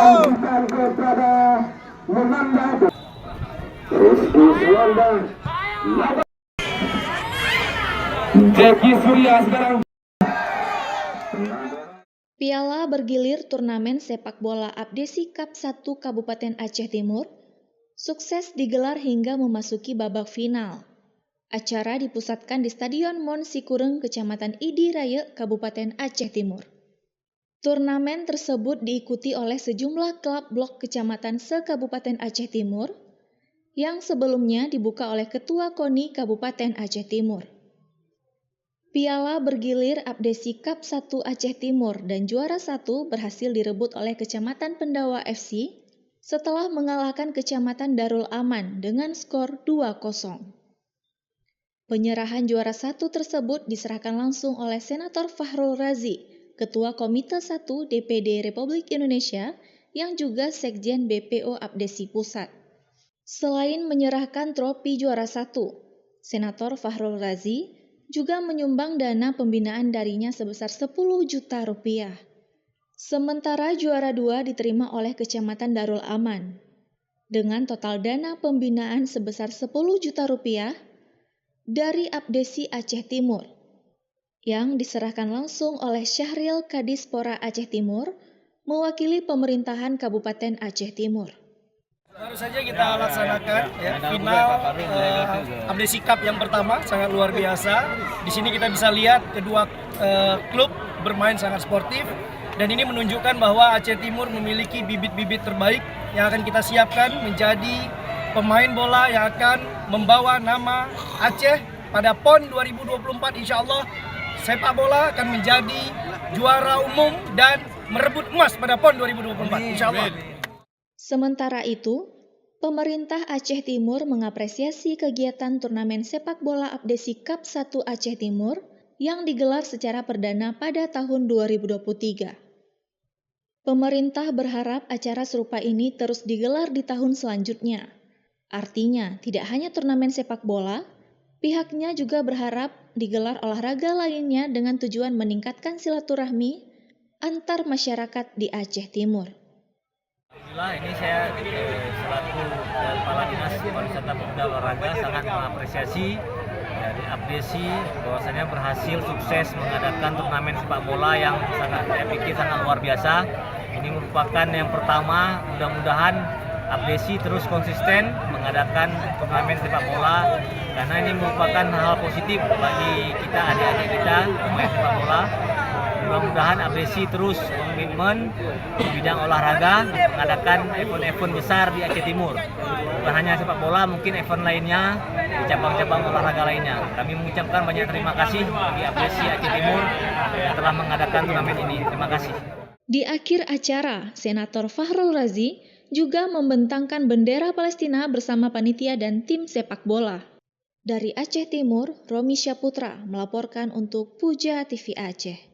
kepada Menanda Rizky Suwanda Jeki Surya sekarang. Piala bergilir turnamen sepak bola Abdesi Cup 1 Kabupaten Aceh Timur sukses digelar hingga memasuki babak final. Acara dipusatkan di Stadion Mon Sikureng, Kecamatan Idi Raya, Kabupaten Aceh Timur. Turnamen tersebut diikuti oleh sejumlah klub blok kecamatan se-Kabupaten Aceh Timur yang sebelumnya dibuka oleh Ketua KONI Kabupaten Aceh Timur. Piala bergilir Abdesi Cup 1 Aceh Timur dan juara 1 berhasil direbut oleh Kecamatan Pendawa FC setelah mengalahkan Kecamatan Darul Aman dengan skor 2-0. Penyerahan juara 1 tersebut diserahkan langsung oleh Senator Fahrul Razi, Ketua Komite 1 DPD Republik Indonesia yang juga Sekjen BPO Abdesi Pusat. Selain menyerahkan trofi juara 1, Senator Fahrul Razi juga menyumbang dana pembinaan darinya sebesar 10 juta rupiah. Sementara juara 2 diterima oleh Kecamatan Darul Aman dengan total dana pembinaan sebesar 10 juta rupiah dari Abdesi Aceh Timur yang diserahkan langsung oleh Syahril Kadispora Aceh Timur mewakili pemerintahan Kabupaten Aceh Timur. Baru saja kita laksanakan final Abdesi Cup yang pertama, sangat luar biasa. Di sini kita bisa lihat kedua klub bermain sangat sportif dan ini menunjukkan bahwa Aceh Timur memiliki bibit-bibit terbaik yang akan kita siapkan menjadi pemain bola yang akan membawa nama Aceh pada PON 2024. Insya Allah sepak bola akan menjadi juara umum dan merebut emas pada PON 2024. Insya Allah. Sementara itu, pemerintah Aceh Timur mengapresiasi kegiatan turnamen sepak bola Abdesi Cup 1 Aceh Timur yang digelar secara perdana pada tahun 2023. Pemerintah berharap acara serupa ini terus digelar di tahun selanjutnya. Artinya, tidak hanya turnamen sepak bola, pihaknya juga berharap digelar olahraga lainnya dengan tujuan meningkatkan silaturahmi antar masyarakat di Aceh Timur. Alhamdulillah, ini saya selaku Kepala Dinas Pariwisata Pemuda Olahraga sangat mengapresiasi dari Abdesi bahwasanya berhasil sukses mengadakan turnamen sepak bola yang saya pikir sangat luar biasa. Ini merupakan yang pertama, mudah-mudahan Abdesi terus konsisten mengadakan turnamen sepak bola karena ini merupakan hal positif bagi kita, adik-adik kita pemain sepak bola. Mudah-mudahan Abdesi terus komitmen di bidang olahraga mengadakan event-event besar di Aceh Timur. Bukan hanya sepak bola, mungkin event lainnya di cabang-cabang olahraga lainnya. Kami mengucapkan banyak terima kasih bagi Abdesi Aceh Timur yang telah mengadakan turnamen ini. Terima kasih. Di akhir acara, Senator Fahrul Razi juga membentangkan bendera Palestina bersama panitia dan tim sepak bola. Dari Aceh Timur, Romi Syaputra melaporkan untuk Puja TV Aceh.